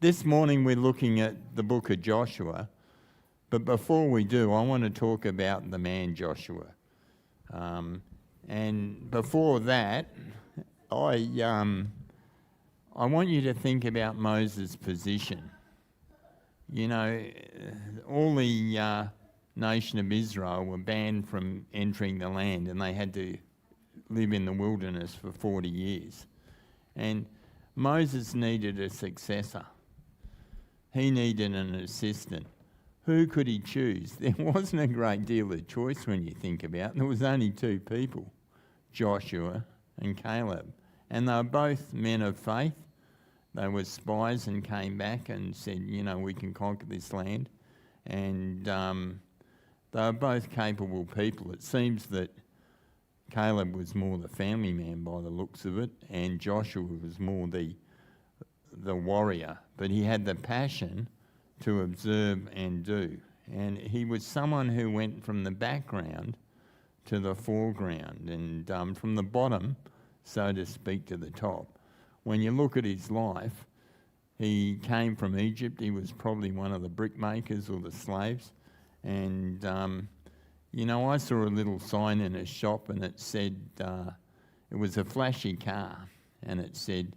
This morning we're looking at the book of Joshua, but before we do, I want to talk about the man Joshua. And before that, I want you to think about Moses' position. You know, all the nation of Israel were banned from entering the land, and they had to live in the wilderness for 40 years. And Moses needed a successor. He needed an assistant. Who could he choose? There wasn't a great deal of choice when you think about it. There was only two people, Joshua and Caleb. And they were both men of faith. They were spies and came back and said, you know, we can conquer this land. And they were both capable people. It seems that Caleb was more the family man by the looks of it, and Joshua was more the warrior, but he had the passion to observe and do. And he was someone who went from the background to the foreground and from the bottom, so to speak, to the top. When you look at his life, he came from Egypt. He was probably one of the brickmakers or the slaves. And, you know, I saw a little sign in a shop and it said, it was a flashy car, and it said,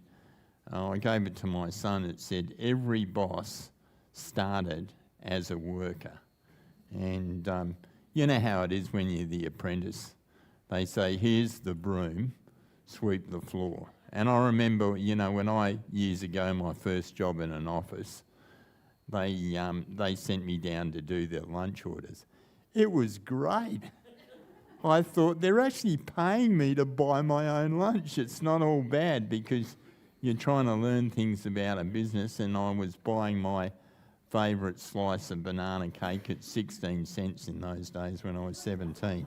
I gave it to my son, it said, every boss started as a worker. And you know how it is when you're the apprentice. They say, here's the broom, sweep the floor. And I remember, you know, when years ago, my first job in an office, they sent me down to do their lunch orders. It was great. I thought, they're actually paying me to buy my own lunch. It's not all bad because you're trying to learn things about a business, and I was buying my favourite slice of banana cake at 16 cents in those days when I was 17.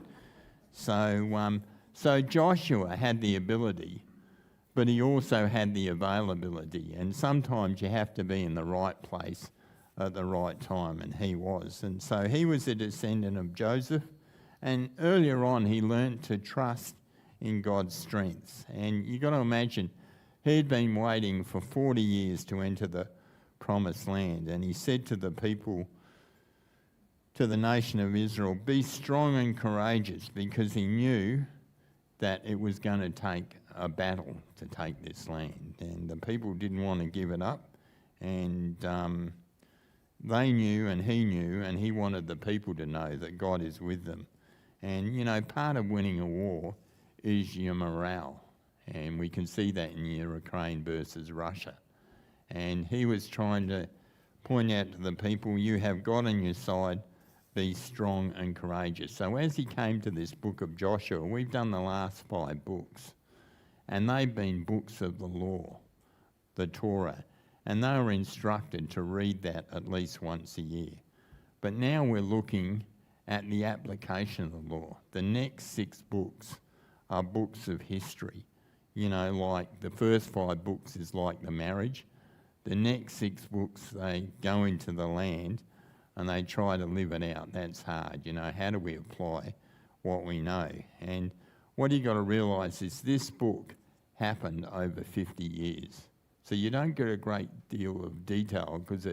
So Joshua had the ability, but he also had the availability, and sometimes you have to be in the right place at the right time, and he was. And so he was a descendant of Joseph, and earlier on he learnt to trust in God's strengths. And you've got to imagine, he'd been waiting for 40 years to enter the promised land, and he said to the people, to the nation of Israel, be strong and courageous, because he knew that it was going to take a battle to take this land, and the people didn't want to give it up, and they knew and he wanted the people to know that God is with them. And you know, part of winning a war is your morale. And we can see that in Ukraine versus Russia. And he was trying to point out to the people, you have God on your side, be strong and courageous. So as he came to this book of Joshua, we've done the last 5 books. And they've been books of the law, the Torah. And they were instructed to read that at least once a year. But now we're looking at the application of the law. The next 6 books are books of history. You know, like the first 5 books is like the marriage. The next 6 books, they go into the land and they try to live it out. That's hard. You know, how do we apply what we know? And what you got to realise is this book happened over 50 years. So you don't get a great deal of detail because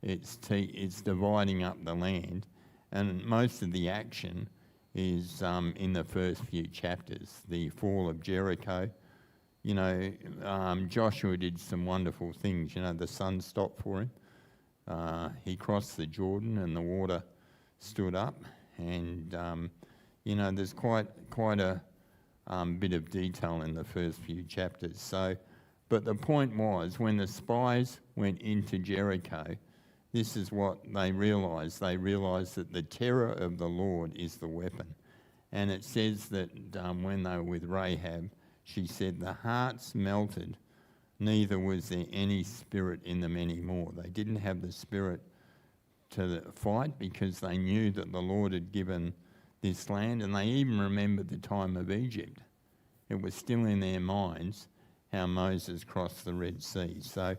it's dividing up the land, and most of the action is in the first few chapters. The fall of Jericho. You know, Joshua did some wonderful things. You know, the sun stopped for him. He crossed the Jordan and the water stood up. And, you know, there's quite a bit of detail in the first few chapters. But the point was, when the spies went into Jericho, this is what they realised. They realised that the terror of the Lord is the weapon. And it says that when they were with Rahab, she said, the hearts melted, neither was there any spirit in them anymore. They didn't have the spirit to fight because they knew that the Lord had given this land, and they even remembered the time of Egypt. It was still in their minds how Moses crossed the Red Sea. So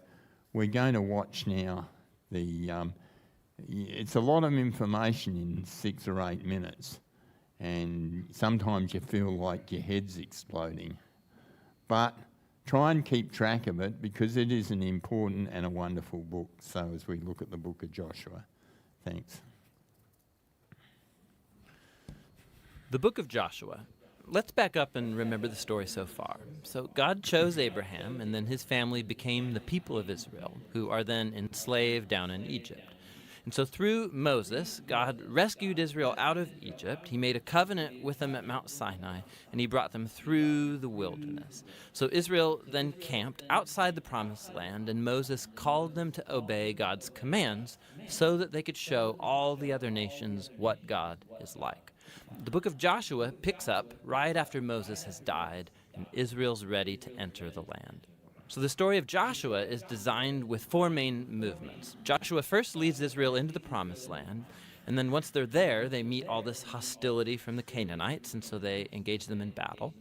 we're going to watch now it's a lot of information in 6 or 8 minutes, and sometimes you feel like your head's exploding. But try and keep track of it because it is an important and a wonderful book. So as we look at the book of Joshua. Thanks. The book of Joshua. Let's back up and remember the story so far. So God chose Abraham, and then his family became the people of Israel, who are then enslaved down in Egypt. And so through Moses, God rescued Israel out of Egypt. He made a covenant with them at Mount Sinai, and he brought them through the wilderness. So Israel then camped outside the promised land, and Moses called them to obey God's commands so that they could show all the other nations what God is like. The book of Joshua picks up right after Moses has died, and Israel's ready to enter the land. So the story of Joshua is designed with four main movements. Joshua first leads Israel into the promised land, and then once they're there, they meet all this hostility from the Canaanites, and so they engage them in battle.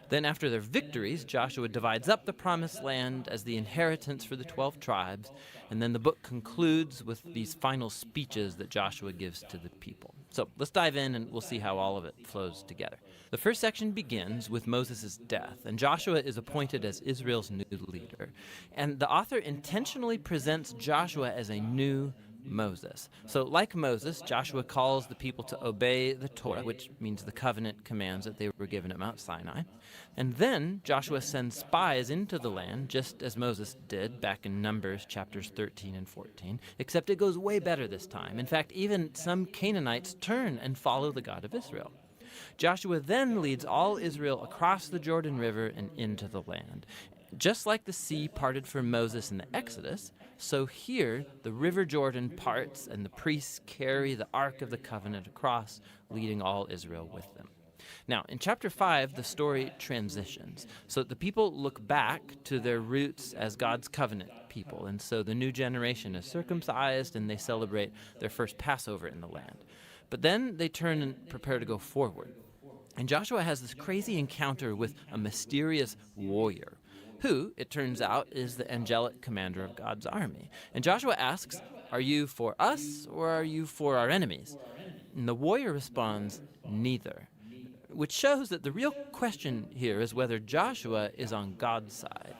Then after their victories, Joshua divides up the promised land as the inheritance for the 12 tribes, and then the book concludes with these final speeches that Joshua gives to the people. So let's dive in and we'll see how all of it flows together. The first section begins with Moses' death, and Joshua is appointed as Israel's new leader. And the author intentionally presents Joshua as a new Moses. So like Moses, Joshua calls the people to obey the Torah, which means the covenant commands that they were given at Mount Sinai. And then Joshua sends spies into the land, just as Moses did back in Numbers chapters 13 and 14, except it goes way better this time. In fact, even some Canaanites turn and follow the God of Israel. Joshua then leads all Israel across the Jordan River and into the land. Just like the sea parted for Moses in the Exodus, so here the river Jordan parts and the priests carry the Ark of the Covenant across, leading all Israel with them. Now, in chapter 5, the story transitions. So the people look back to their roots as God's covenant people, and so the new generation is circumcised and they celebrate their first Passover in the land. But then they turn and prepare to go forward. And Joshua has this crazy encounter with a mysterious warrior, who, it turns out, is the angelic commander of God's army. And Joshua asks, "Are you for us or are you for our enemies?" And the warrior responds, "Neither," which shows that the real question here is whether Joshua is on God's side.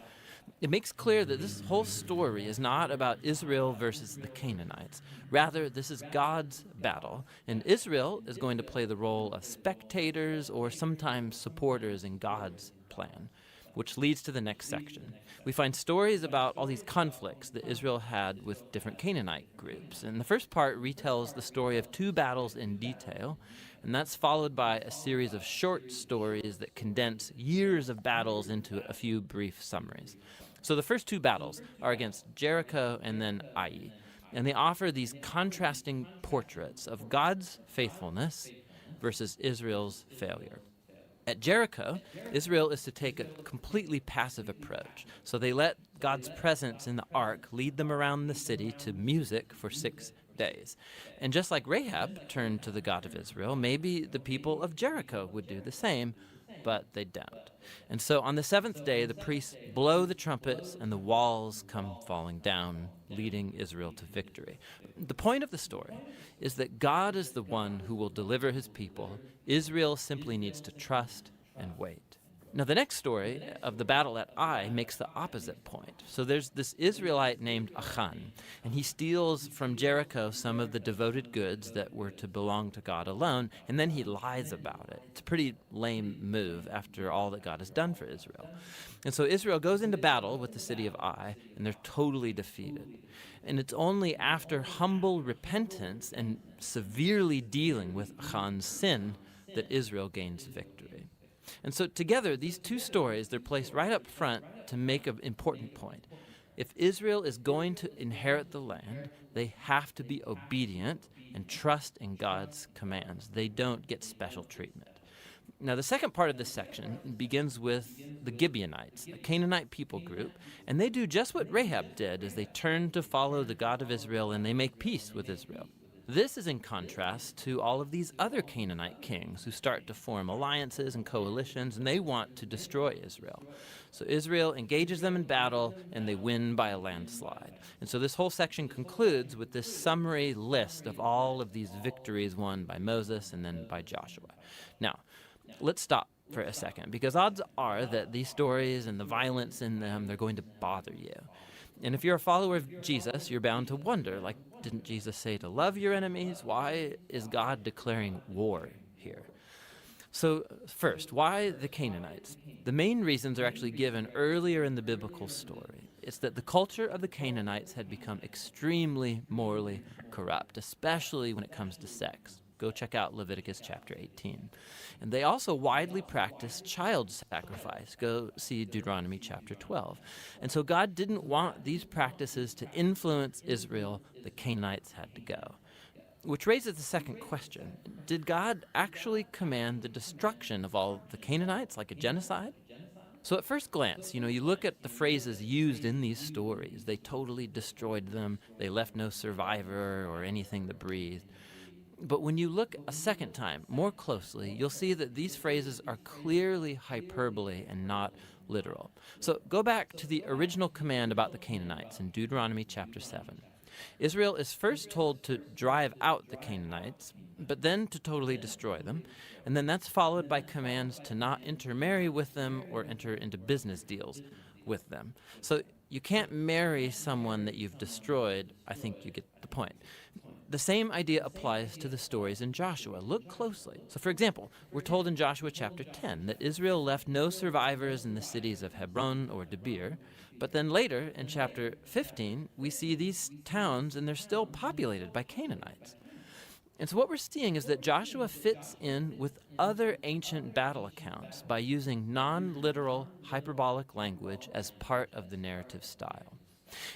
It makes clear that this whole story is not about Israel versus the Canaanites. Rather, this is God's battle, and Israel is going to play the role of spectators or sometimes supporters in God's plan, which leads to the next section. We find stories about all these conflicts that Israel had with different Canaanite groups. And the first part retells the story of two battles in detail, and that's followed by a series of short stories that condense years of battles into a few brief summaries. So the first two battles are against Jericho and then Ai, and they offer these contrasting portraits of God's faithfulness versus Israel's failure. At Jericho, Israel is to take a completely passive approach. So they let God's presence in the ark lead them around the city to music for 6 days. And just like Rahab turned to the God of Israel, maybe the people of Jericho would do the same, but they don't. And so on the 7th day, the priests blow the trumpets and the walls come falling down, leading Israel to victory. The point of the story is that God is the one who will deliver his people. Israel simply needs to trust and wait. Now, the next story of the battle at Ai makes the opposite point. So there's this Israelite named Achan, and he steals from Jericho some of the devoted goods that were to belong to God alone, and then he lies about it. It's a pretty lame move after all that God has done for Israel. And so Israel goes into battle with the city of Ai, and they're totally defeated. And it's only after humble repentance and severely dealing with Achan's sin that Israel gains victory. And so together, these two stories, they're placed right up front to make an important point. If Israel is going to inherit the land, they have to be obedient and trust in God's commands. They don't get special treatment. Now, the second part of this section begins with the Gibeonites, a Canaanite people group, and they do just what Rahab did as they turn to follow the God of Israel and they make peace with Israel. This is in contrast to all of these other Canaanite kings who start to form alliances and coalitions, and they want to destroy Israel. So Israel engages them in battle, and they win by a landslide. And so this whole section concludes with this summary list of all of these victories won by Moses and then by Joshua. Now, let's stop for a second, because odds are that these stories and the violence in them, they're going to bother you. And if you're a follower of Jesus, you're bound to wonder, like, didn't Jesus say to love your enemies? Why is God declaring war here? So first, why the Canaanites? The main reasons are actually given earlier in the biblical story. It's that the culture of the Canaanites had become extremely morally corrupt, especially when it comes to sex. Go check out Leviticus chapter 18. And they also widely practiced child sacrifice. Go see Deuteronomy chapter 12. And so God didn't want these practices to influence Israel. The Canaanites had to go. Which raises the second question. Did God actually command the destruction of all the Canaanites, like a genocide? So at first glance, you look at the phrases used in these stories. They totally destroyed them. They left no survivor or anything that breathed. But when you look a second time, more closely, you'll see that these phrases are clearly hyperbole and not literal. So go back to the original command about the Canaanites in Deuteronomy chapter 7. Israel is first told to drive out the Canaanites, but then to totally destroy them. And then that's followed by commands to not intermarry with them or enter into business deals with them. So you can't marry someone that you've destroyed. I think you get the point. The same idea applies to the stories in Joshua. Look closely. So, for example, we're told in Joshua chapter 10 that Israel left no survivors in the cities of Hebron or Debir. But then later, in chapter 15, we see these towns, and they're still populated by Canaanites. And so what we're seeing is that Joshua fits in with other ancient battle accounts by using non-literal, hyperbolic language as part of the narrative style.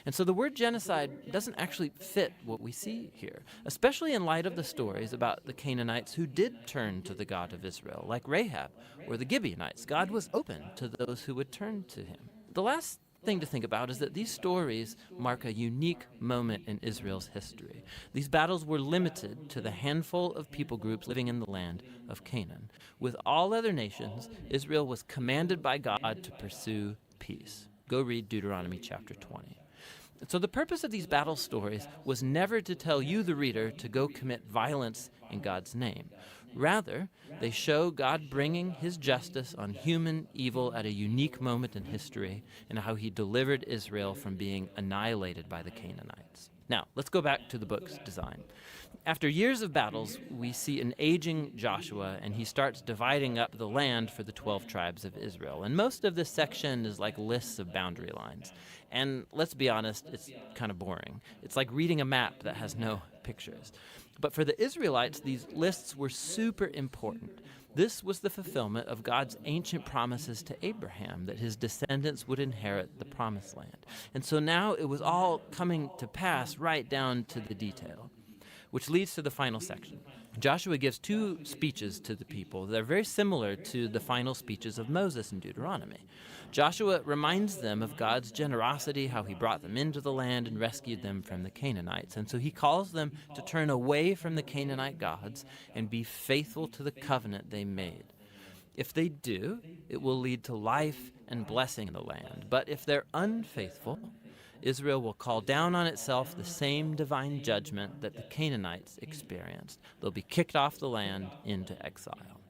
And so the word genocide doesn't actually fit what we see here, especially in light of the stories about the Canaanites who did turn to the God of Israel, like Rahab or the Gibeonites. God was open to those who would turn to him. The last thing to think about is that these stories mark a unique moment in Israel's history. These battles were limited to the handful of people groups living in the land of Canaan. With all other nations, Israel was commanded by God to pursue peace. Go read Deuteronomy chapter 20. So the purpose of these battle stories was never to tell you, the reader, to go commit violence in God's name. Rather, they show God bringing his justice on human evil at a unique moment in history and how he delivered Israel from being annihilated by the Canaanites. Now, let's go back to the book's design. After years of battles, we see an aging Joshua, and he starts dividing up the land for the 12 tribes of Israel. And most of this section is like lists of boundary lines. And let's be honest, it's kind of boring. It's like reading a map that has no pictures. But for the Israelites, these lists were super important. This was the fulfillment of God's ancient promises to Abraham, that his descendants would inherit the promised land. And so now it was all coming to pass right down to the detail, which leads to the final section. Joshua gives two speeches to the people that are very similar to the final speeches of Moses in Deuteronomy. Joshua reminds them of God's generosity, how he brought them into the land and rescued them from the Canaanites. And so he calls them to turn away from the Canaanite gods and be faithful to the covenant they made. If they do, it will lead to life and blessing in the land. But if they're unfaithful, Israel will call down on itself the same divine judgment that the Canaanites experienced. They'll be kicked off the land into exile.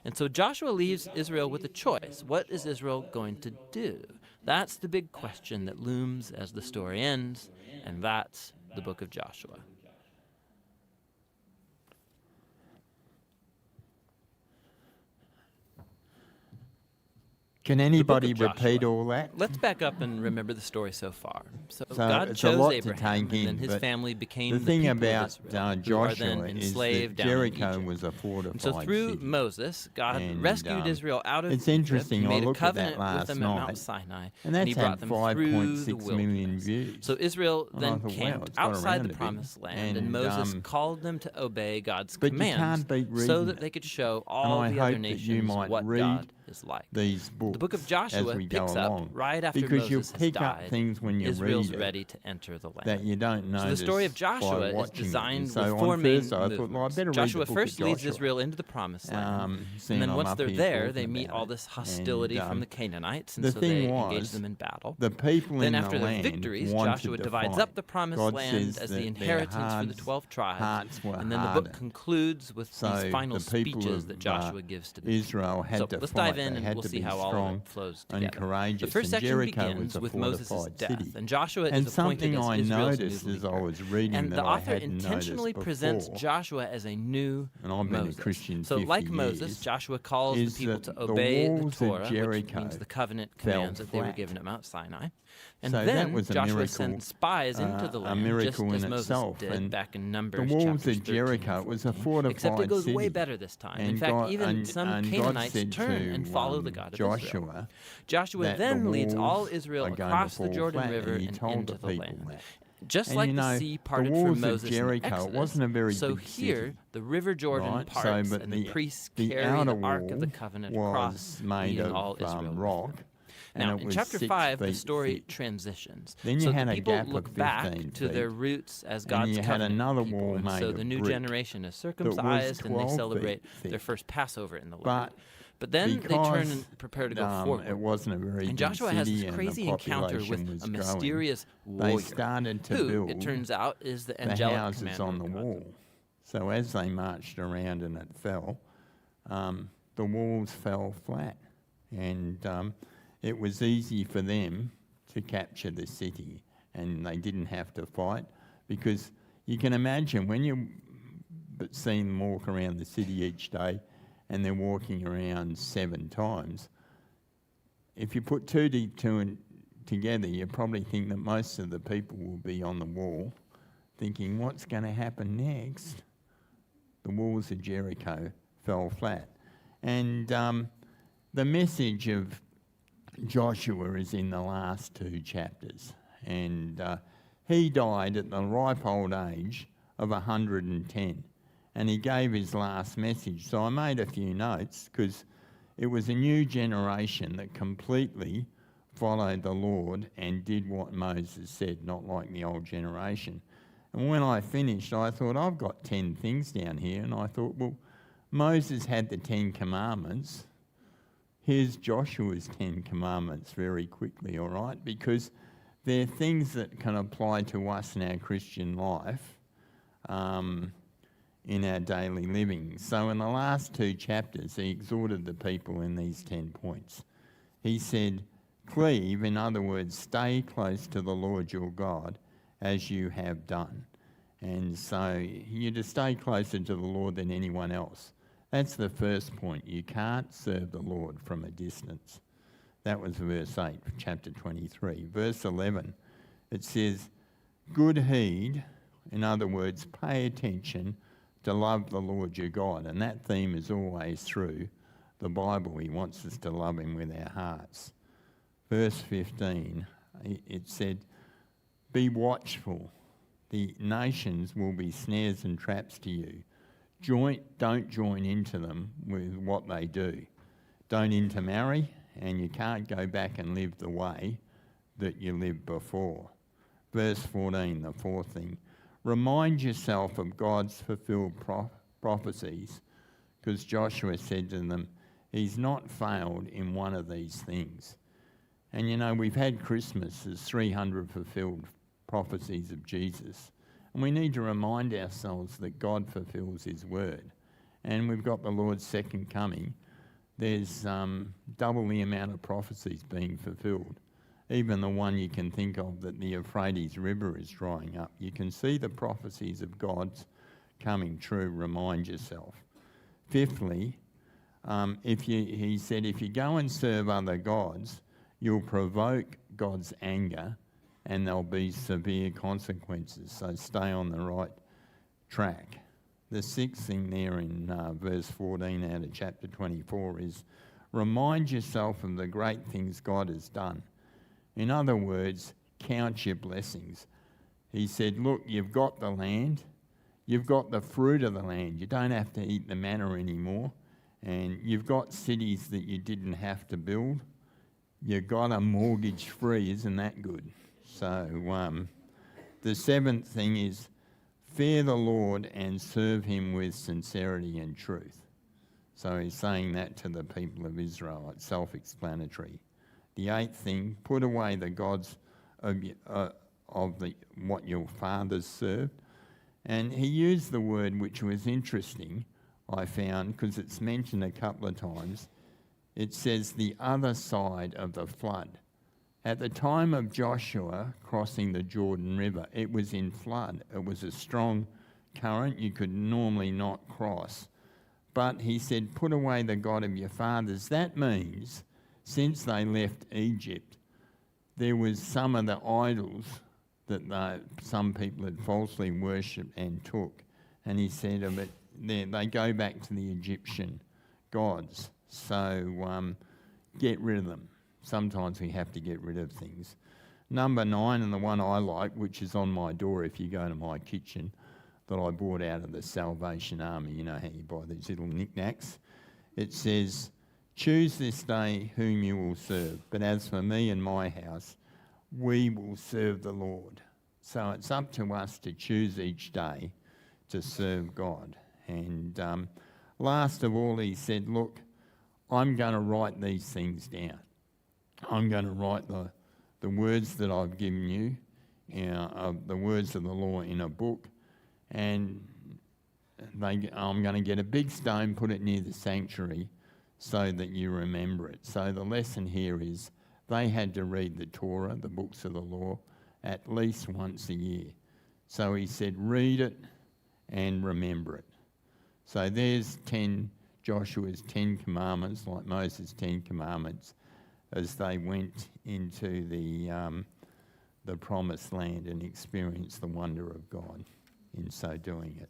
And so Joshua leaves Israel with a choice. What is Israel going to do? That's the big question that looms as the story ends, and that's the book of Joshua. Can anybody Joshua. repeat all that? Let's back up and remember the story so far. So So God it's a chose lot to Abraham, take in, and then his but family became The thing people about of Israel, who are Joshua then is that enslaved down in Jericho Egypt. was a fortified And so through city. Moses, God And, rescued Israel out of it's Egypt. interesting, He I made a looked at that covenant with last them at Mount night, Sinai, and that's he brought had them through the 5.6 million wilderness. views. So Israel And I then thought, wow, camped it's got outside around the a bit. promised land, and And, Moses called them to obey God's but you commands can't beat so reading that it. they could show And all I the hope other that you nations might what read God is like. these books The book of as Joshua we go picks up along. right after because Moses you has pick up died. things when you Israel's read it ready to enter the land. that you don't So notice the story of by Joshua is watching it. designed And so with on four main Thursday, I thought, well, I movements. better read Joshua the book first of leads Joshua. Israel into the promised land. And Seeing then I'm once up they're here there, talking they meet about all it. this hostility And, from the Canaanites, and the so thing they engage was, them in battle. the people Then in after the the land victories, wanted Joshua to divides fight. up the promised God land says as that the their inheritance for the 12 tribes. hearts were And then the hardened. book concludes with So these final the people speeches of, that Joshua gives to the Israel had so to let's fight. dive in They and had we'll to see be how all of strong it flows and together. courageous. The first And section Jericho begins was a with Moses' fortified death, city. and Joshua And is appointed something as I Israel's noticed new as I leader. was reading And that the I author hadn't intentionally noticed presents before, Joshua as a new and I've been Moses. a Christian So 50 like Moses, years, Joshua calls the is people that to the obey the walls of Torah, which Jericho means the covenant fell commands that they were flat. given at Mount Sinai. And So that then was a Joshua miracle, sent spies into the a land, just miracle as in Moses itself. did And back in the Numbers walls chapters 13 of Jericho and was a 14. fortified Except it goes city. way better this time. In And fact, God- even and- some and God Canaanites said turn to, and follow the God of Joshua Israel. Joshua that then the leads all walls Israel are going to across the fall Jordan flat, River and he and told into the the people land. that. Just And like you the know, sea the parted walls from of Moses in Jericho Exodus, wasn't a very so big here city, the River Jordan right? parts, but and the priests the carry outer the Ark of the wall Covenant was across, made leading of all Israel with rock. them. And Now, it in was chapter 6 5, the feet story thick. transitions. Then you so had the a people gap of look back 15 to their feet, roots as and God's you had covenant another people. wall And made so of the new brick generation is was circumcised and they 12 celebrate feet their thick. first Passover in the land. But But then they turn and prepare to go forward. It wasn't a very And big Joshua has city this and crazy the encounter with population was a growing. mysterious They warrior started to who, build it turns out, is the the angelic houses commander on the of God's wall. So as they marched around and it fell, the walls fell flat. And it was easy for them to capture the city, and they didn't have to fight, because you can imagine when you see them walk around the city each day and they're walking around 7 times, if you put 2 and together, you probably think that most of the people will be on the wall thinking, what's going to happen next? The walls of Jericho fell flat. And the message of Joshua is in the last 2 chapters. And he died at the ripe old age of 110. And he gave his last message. So I made a few notes, because it was a new generation that completely followed the Lord and did what Moses said, not like the old generation. And when I finished, I thought, I've got 10 things down here. And I thought, well, Moses had the 10 commandments. Here's Joshua's 10 commandments very quickly, all right? Because they're things that can apply to us in our Christian life, in our daily living. So in the last 2 chapters, he exhorted the people in these 10 points. He said, cleave, in other words, stay close to the Lord your God as you have done. And so you're to stay closer to the Lord than anyone else. That's the first point. You can't serve the Lord from a distance. That was verse 8, chapter 23. Verse 11, it says, good heed, in other words, pay attention to love the Lord your God. And that theme is always through the Bible. He wants us to love him with our hearts. Verse 15, it said, be watchful. The nations will be snares and traps to you. Don't join into them with what they do. Don't intermarry, and you can't go back and live the way that you lived before. Verse 14, the fourth thing. Remind yourself of God's fulfilled prophecies, because Joshua said to them, he's not failed in one of these things. And you know, we've had Christmas as 300 fulfilled prophecies of Jesus. And we need to remind ourselves that God fulfills his word. And we've got the Lord's second coming. There's double the amount of prophecies being fulfilled. Even the one you can think of, that the Euphrates River is drying up. You can see the prophecies of God's coming true. Remind yourself. Fifthly, he said, if you go and serve other gods, you'll provoke God's anger, and there'll be severe consequences. So stay on the right track. The sixth thing there in verse 14 out of chapter 24 is, remind yourself of the great things God has done. In other words, count your blessings. He said, look, you've got the land. You've got the fruit of the land. You don't have to eat the manna anymore. And you've got cities that you didn't have to build. You got a mortgage free, isn't that good? So the seventh thing is fear the Lord and serve him with sincerity and truth. So he's saying that to the people of Israel. It's self-explanatory. The eighth thing, put away the gods of what your fathers served. And he used the word, which was interesting, I found, because it's mentioned a couple of times. It says the other side of the flood. At the time of Joshua crossing the Jordan River, it was in flood. It was a strong current you could normally not cross. But he said, put away the God of your fathers. That means, since they left Egypt, there was some of the idols that some people had falsely worshipped and took. And he said of it, they go back to the Egyptian gods. So get rid of them. Sometimes we have to get rid of things. Number 9, and the one I like, which is on my door if you go to my kitchen, that I bought out of the Salvation Army. You know how you buy these little knickknacks. It says, choose this day whom you will serve. But as for me and my house, we will serve the Lord. So it's up to us to choose each day to serve God. And last of all, he said, look, I'm going to write these things down. I'm going to write the words that I've given you, the words of the law in a book, and I'm going to get a big stone, put it near the sanctuary so that you remember it. So the lesson here is they had to read the Torah, the books of the law, at least once a year. So he said, read it and remember it. So there's Joshua's 10 commandments, like Moses' 10 commandments, as they went into the promised land and experienced the wonder of God in so doing it.